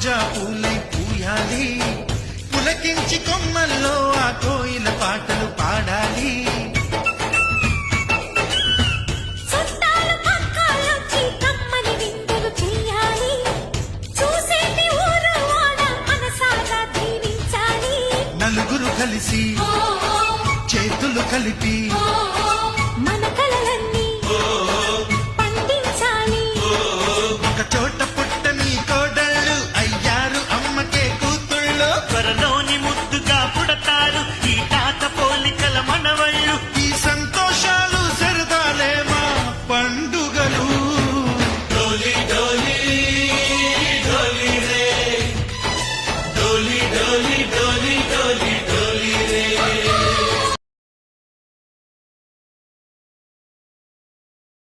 రోజా పూలై పూయాలి, పులకించి కొమ్మల్లో ఆ కోయిల పాటలు పాడాలి. చుట్టాలు పక్కాలొచ్చి కమ్మని విందులు చెయ్యాలి, చూసేటి ఊరు వాడ మనసారా దీవించాలి. నలుగురు కలిసి చేతులు కలిపి మన కలలన్నీ పండించాలి. ఒక చోట పుట్టని కోడళ్ళు అయ్యారు అమ్మకే కూతుళ్ళు, త్వరలోని ముద్దుగా పుడతారు ఈ తాత పోలికల మనవళ్ళు. ఈ సంతోషాలు సరదాలే మా పండుగ.